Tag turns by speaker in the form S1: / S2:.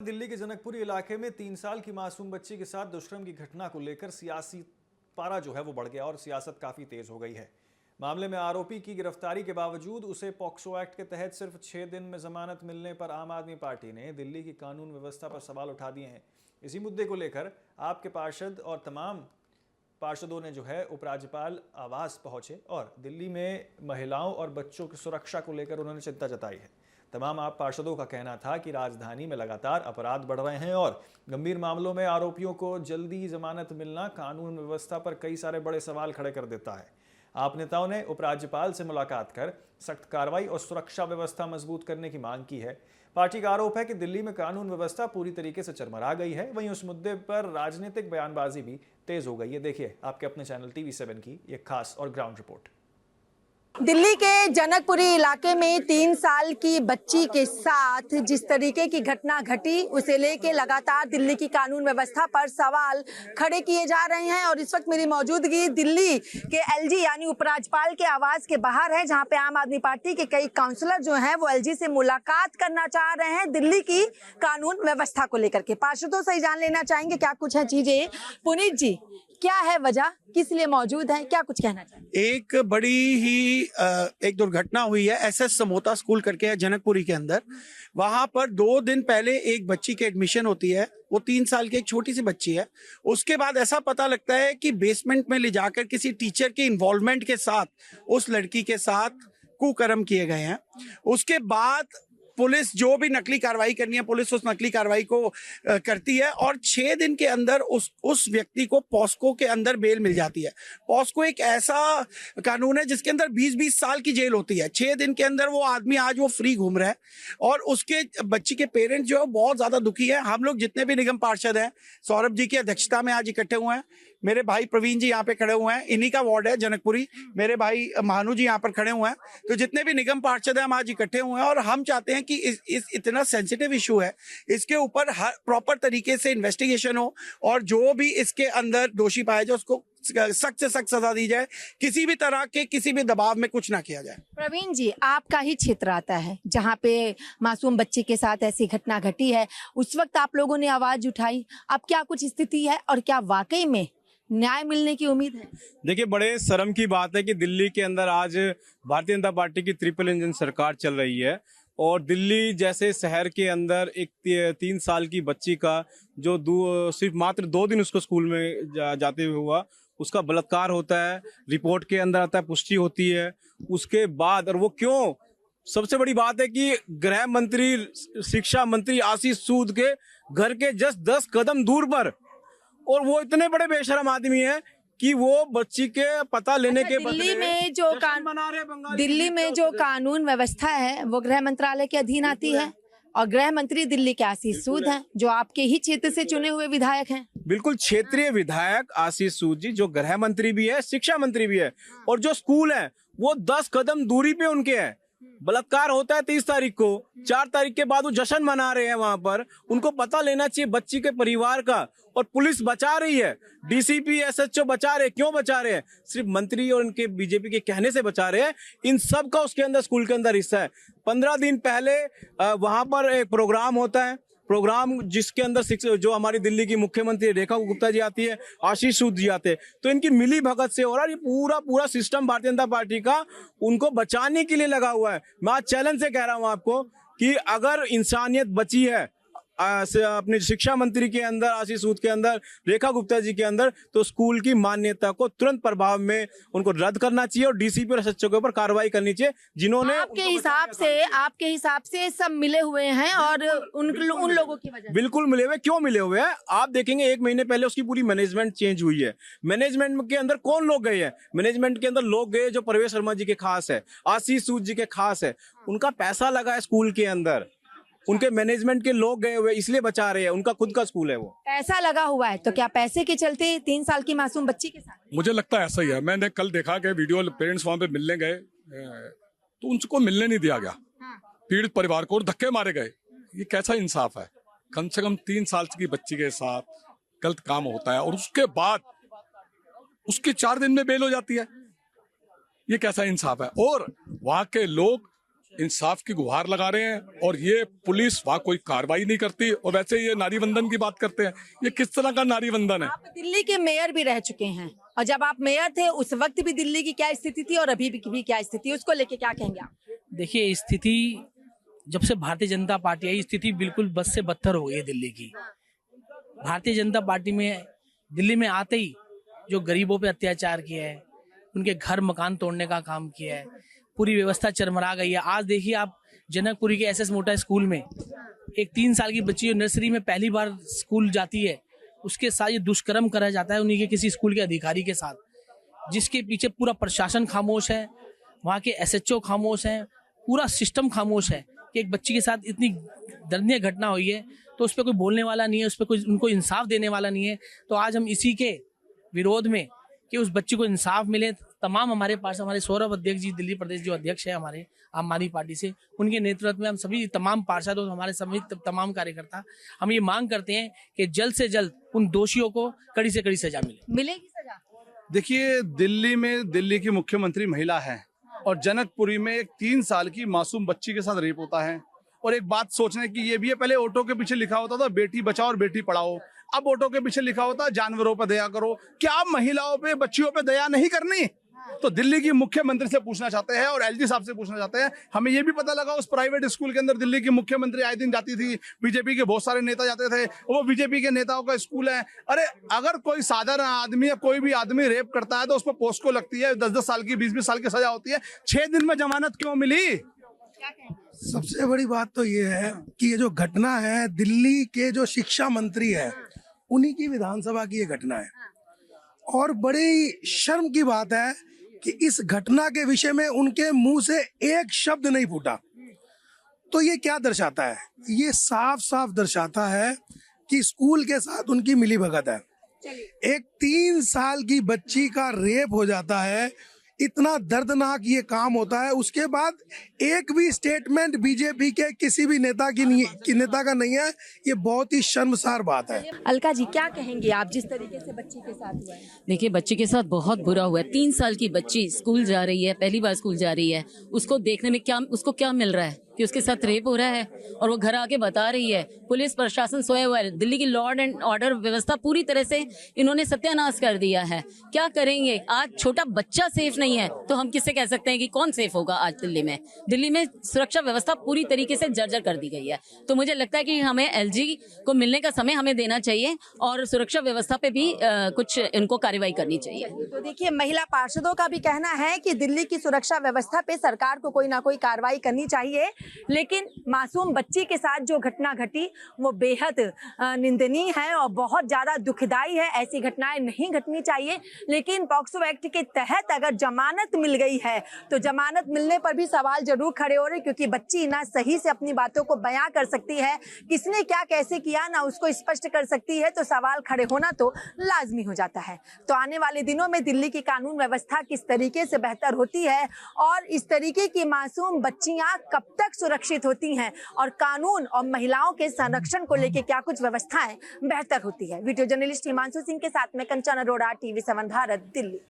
S1: दिल्ली के जनकपुरी इलाके में 3 साल की मासूम बच्ची के साथ दुष्कर्म की घटना को लेकर सियासी पारा जो है वो बढ़ गया और सियासत काफी तेज हो गई है। मामले में आरोपी की गिरफ्तारी के बावजूद उसे पॉक्सो एक्ट के तहत सिर्फ 6 दिन में जमानत मिलने पर आम आदमी पार्टी ने दिल्ली की कानून व्यवस्था पर सवाल उठा दिए हैं। इसी मुद्दे को लेकर आपके पार्षद और तमाम पार्षदों ने जो है उपराज्यपाल आवास पहुंचे और दिल्ली में महिलाओं और बच्चों की सुरक्षा को लेकर उन्होंने चिंता जताई है। तमाम आप पार्षदों का कहना था कि राजधानी में लगातार अपराध बढ़ रहे हैं और गंभीर मामलों में आरोपियों को जल्दी जमानत मिलना कानून व्यवस्था पर कई सारे बड़े सवाल खड़े कर देता है। आप नेताओं ने उपराज्यपाल से मुलाकात कर सख्त कार्रवाई और सुरक्षा व्यवस्था मजबूत करने की मांग की है। पार्टी का आरोप है कि दिल्ली में कानून व्यवस्था पूरी तरीके से चरमरा गई है। वहीं उस मुद्दे पर राजनीतिक बयानबाजी भी तेज हो गई है। देखिए आपके अपने चैनल TV7 की एक खास और ग्राउंड रिपोर्ट।
S2: दिल्ली के जनकपुरी इलाके में 3 साल की बच्ची के साथ जिस तरीके की घटना घटी, उसे लेके लगातार दिल्ली की कानून व्यवस्था पर सवाल खड़े किए जा रहे हैं। और इस वक्त मेरी मौजूदगी दिल्ली के LG यानी उपराज्यपाल के आवास के बाहर है, जहां पे आम आदमी पार्टी के कई काउंसलर जो हैं वो LG से मुलाकात करना चाह रहे हैं दिल्ली की कानून व्यवस्था को लेकर के। पार्षदों से जान लेना चाहेंगे क्या कुछ है चीजें। पुनीत जी, क्या है वजह, किस लिए मौजूद है, क्या कुछ कहना चाहिए?
S3: एक बड़ी ही एक दुर्घटना हुई है SS समोता स्कूल करके है जनकपुरी के अंदर। वहां पर 2 दिन पहले एक बच्ची की एडमिशन होती है। वो 3 साल की एक छोटी सी बच्ची है। उसके बाद ऐसा पता लगता है कि बेसमेंट में ले जाकर किसी टीचर के इन्वॉल्वमेंट के साथ उस लड़की के साथ कुकर्म किए गए हैं। उसके बाद पुलिस जो भी नकली कार्रवाई करनी है, पुलिस उस नकली कार्रवाई को करती है और 6 दिन के अंदर उस व्यक्ति को पॉस्को के अंदर बेल मिल जाती है। पॉस्को एक ऐसा कानून है जिसके अंदर 20-20 साल की जेल होती है। 6 दिन के अंदर वो आदमी आज वो फ्री घूम रहा है और उसके बच्ची के पेरेंट्स जो है बहुत ज्यादा दुखी है। हम लोग जितने भी निगम पार्षद हैं, सौरभ जी की अध्यक्षता में आज इकट्ठे हुए हैं। मेरे भाई प्रवीण जी यहाँ पे खड़े हुए हैं, इन्हीं का वार्ड है जनकपुरी। मेरे भाई महानु जी यहाँ पर खड़े हुए हैं। तो जितने भी निगम पार्षद हैं हम आज इकट्ठे हुए हैं और हम चाहते हैं कि इस इतना सेंसिटिव इशू है, इसके ऊपर हर प्रॉपर तरीके से इन्वेस्टिगेशन हो और जो भी इसके अंदर दोषी पाया जाए उसको सख्त से सख्त सजा दी जाए। किसी भी तरह के किसी भी दबाव में कुछ ना किया जाए।
S2: प्रवीण जी, आपका ही क्षेत्र आता है जहां पे मासूम बच्चे के साथ ऐसी घटना घटी है। उस वक्त आप लोगों ने आवाज उठाई, अब क्या कुछ स्थिति है और क्या वाकई में न्याय मिलने की उम्मीद है?
S4: देखिए, बड़े शर्म की बात है कि दिल्ली के अंदर आज भारतीय जनता पार्टी की ट्रिपल इंजन सरकार चल रही है और दिल्ली जैसे शहर के अंदर एक 3 साल की बच्ची का जो सिर्फ मात्र 2 दिन उसको स्कूल में जाते हुए हुआ, उसका बलात्कार होता है, रिपोर्ट के अंदर आता है, पुष्टि होती है। उसके बाद और वो क्यों, सबसे बड़ी बात है कि गृह मंत्री, शिक्षा मंत्री आशीष सूद के घर के जस्ट 10 कदम दूर पर, और वो इतने बड़े बेशरम आदमी है कि वो बच्ची के पता लेने के बदले
S2: दिल्ली में जो कानून व्यवस्था है वो गृह मंत्रालय के अधीन आती है और गृह मंत्री दिल्ली के आशीष सूद हैं, जो आपके ही क्षेत्र से चुने हुए विधायक हैं।
S4: बिल्कुल, क्षेत्रीय विधायक आशीष सूद जी जो गृह मंत्री भी है, शिक्षा मंत्री भी है, और जो स्कूल है वो 10 कदम दूरी पे उनके है। बलात्कार होता है 30 तारीख को, 4 तारीख के बाद वो जश्न मना रहे हैं वहां पर। उनको पता लेना चाहिए बच्ची के परिवार का, और पुलिस बचा रही है, DCP SHO बचा रहे। क्यों बचा रहे हैं? सिर्फ मंत्री और उनके बीजेपी के कहने से बचा रहे हैं। इन सब का उसके अंदर, स्कूल के अंदर हिस्सा है। 15 दिन पहले वहां पर एक प्रोग्राम होता है, प्रोग्राम जिसके अंदर जो हमारी दिल्ली की मुख्यमंत्री रेखा गुप्ता जी आती है, आशीष सूद जी आते हैं। तो इनकी मिली भगत से हो रहा है। ये पूरा सिस्टम भारतीय जनता पार्टी का उनको बचाने के लिए लगा हुआ है। मैं आज चैलेंज से कह रहा हूं आपको कि अगर इंसानियत बची है अपने शिक्षा मंत्री के अंदर, आशीष सूद के अंदर, रेखा गुप्ता जी के अंदर, तो स्कूल की मान्यता को तुरंत प्रभाव में उनको रद्द करना चाहिए और DCP और SHO के ऊपर कार्रवाई करनी चाहिए जिन्होंने
S2: आपके हिसाब से सब मिले हुए हैं और उन लोगों की वजह।
S4: बिल्कुल मिले हुए। क्यों मिले हुए हैं? आप देखेंगे 1 महीने पहले उसकी पूरी मैनेजमेंट चेंज हुई है। मैनेजमेंट के अंदर कौन लोग गए हैं? मैनेजमेंट के अंदर लोग गए जो परवेश शर्मा जी के खास है, आशीष सूद जी के खास है। उनका पैसा लगा है स्कूल के अंदर, उनके मैनेजमेंट के लोग गए हुए, इसलिए बचा रहे हैं। उनका खुद का स्कूल है, वो
S2: पैसा लगा हुआ है। तो क्या पैसे के चलते 3 साल की मासूम बच्ची के साथ?
S5: मुझे लगता है ऐसा ही है। मैंने कल देखा कि वीडियो, पेरेंट्स वहां पे मिलने गए तो उनको मिलने नहीं दिया गया, पीड़ित परिवार को, और धक्के मारे गए। ये कैसा इंसाफ है? कम से कम 3 साल की बच्ची के साथ गलत काम होता है और उसके बाद उसके 4 दिन में बेल हो जाती है। ये कैसा इंसाफ है? और वहां के लोग इंसाफ की गुहार लगा रहे हैं, और ये पुलिस वहाँ कोई कार्रवाई नहीं करती। और वैसे ये नारी वंदन की बात करते हैं, ये किस तरह का नारी वंदन है?
S2: आप दिल्ली के मेयर भी रह चुके हैं, और जब आप मेयर थे उस वक्त भी दिल्ली की क्या स्थिति थी और अभी भी क्या स्थिति है, उसको लेके क्या कहेंगे आप?
S6: देखिए, स्थिति जब से भारतीय जनता पार्टी आई, स्थिति बिल्कुल बद से बदतर हो गई है दिल्ली की। भारतीय जनता पार्टी में दिल्ली में आते ही जो गरीबों पे अत्याचार किया है, उनके घर मकान तोड़ने का काम किया है, पूरी व्यवस्था चरमरा गई है। आज देखिए आप जनकपुरी के एसएस मोटा स्कूल में एक 3 साल की बच्ची जो नर्सरी में पहली बार स्कूल जाती है, उसके साथ ये दुष्कर्म करा जाता है उन्हीं के किसी स्कूल के अधिकारी के साथ, जिसके पीछे पूरा प्रशासन खामोश है, वहाँ के एसएचओ खामोश हैं, पूरा सिस्टम खामोश है कि एक बच्ची के साथ इतनी दर्दनीय घटना हुई है तो उस पर कोई बोलने वाला नहीं है, उस पर कोई उनको इंसाफ देने वाला नहीं है। तो आज हम इसी के विरोध में कि उस बच्ची को इंसाफ मिले, तमाम हमारे पास हमारे सौरभ अध्यक्ष जी दिल्ली प्रदेश जो अध्यक्ष है हमारे आम आदमी पार्टी से, उनके नेतृत्व में हम सभी तमाम पार्षद और हमारे सभी तमाम कार्यकर्ता हम ये मांग करते हैं कि जल्द से जल्द उन दोषियों को कड़ी से कड़ी सजा
S2: मिलेगी सजा।
S7: देखिए, दिल्ली में दिल्ली की मुख्यमंत्री महिला है, और जनकपुरी में एक 3 साल की मासूम बच्ची के साथ रेप होता है। और एक बात सोचने की ये भी है, पहले ऑटो के पीछे लिखा होता था बेटी बचाओ और बेटी पढ़ाओ, अब ऑटो के पीछे लिखा होता है जानवरों पर दया करो। क्या महिलाओं पे, बच्चियों पे दया नहीं करनी? तो दिल्ली की मुख्यमंत्री से पूछना चाहते हैं और एलजी साहब से पूछना चाहते हैं। हमें ये भी पता लगा उस प्राइवेट स्कूल के अंदर दिल्ली की मुख्यमंत्री आए दिन जाती थी, बीजेपी के बहुत सारे नेता जाते थे, वो बीजेपी के नेताओं का स्कूल है। अरे अगर कोई साधारण आदमी या कोई भी आदमी रेप करता है तो उस पर पोस्को लगती है, 10-10 साल की, 20-20 साल की सजा होती है। 6 दिन में जमानत क्यों मिली?
S8: सबसे बड़ी बात तो ये है कि ये जो घटना है, दिल्ली के जो शिक्षा मंत्री है उन्हीं की विधानसभा की ये घटना है, और बड़ी शर्म की बात है कि इस घटना के विषय में उनके मुंह से एक शब्द नहीं फूटा। तो ये क्या दर्शाता है? ये साफ साफ दर्शाता है कि स्कूल के साथ उनकी मिलीभगत है। एक 3 साल की बच्ची का रेप हो जाता है, इतना दर्दनाक ये काम होता है, उसके बाद एक भी स्टेटमेंट बीजेपी के किसी भी नेता का नहीं है। ये बहुत ही शर्मसार बात है।
S2: अलका जी, क्या कहेंगे आप जिस तरीके से बच्ची के साथ हुआ है?
S9: देखिए, बच्ची के साथ बहुत बुरा हुआ है। 3 साल की बच्ची स्कूल जा रही है, पहली बार स्कूल जा रही है, उसको देखने में उसको क्या मिल रहा है कि उसके साथ रेप हो रहा है, और वो घर आके बता रही है। पुलिस प्रशासन सोया हुआ है, दिल्ली की लॉ एंड ऑर्डर व्यवस्था पूरी तरह से इन्होंने सत्यानाश कर दिया है। क्या करेंगे? आज छोटा बच्चा सेफ नहीं है तो हम किससे कह सकते हैं कि कौन सेफ होगा? आज दिल्ली में सुरक्षा व्यवस्था पूरी तरीके से जर्जर कर दी गई है। तो मुझे लगता है कि हमें एलजी को मिलने का समय हमें देना चाहिए, और सुरक्षा व्यवस्था पे भी कुछ इनको कार्रवाई करनी चाहिए।
S2: तो देखिए, महिला पार्षदों का भी कहना है कि दिल्ली की सुरक्षा व्यवस्था पे सरकार को कोई ना कोई कार्रवाई करनी चाहिए, लेकिन मासूम बच्ची के साथ जो घटना घटी वो बेहद निंदनीय है और बहुत ज्यादा दुखदाई है। ऐसी घटनाएं नहीं घटनी चाहिए, लेकिन पॉक्सो एक्ट के तहत अगर जमानत मिल गई है तो जमानत मिलने पर भी सवाल जरूर खड़े हो रहे, क्योंकि बच्ची ना सही से अपनी बातों को बयां कर सकती है, किसने क्या कैसे किया ना उसको स्पष्ट कर सकती है, तो सवाल खड़े होना तो लाजमी हो जाता है। तो आने वाले दिनों में दिल्ली की कानून व्यवस्था किस तरीके से बेहतर होती है और इस तरीके की मासूम बच्चियां कब तक सुरक्षित होती हैं और कानून और महिलाओं के संरक्षण को लेकर क्या कुछ व्यवस्थाएं बेहतर होती है। वीडियो जर्नलिस्ट हिमांशु सिंह के साथ में कंचन अरोड़ा, TV7 भारत, दिल्ली।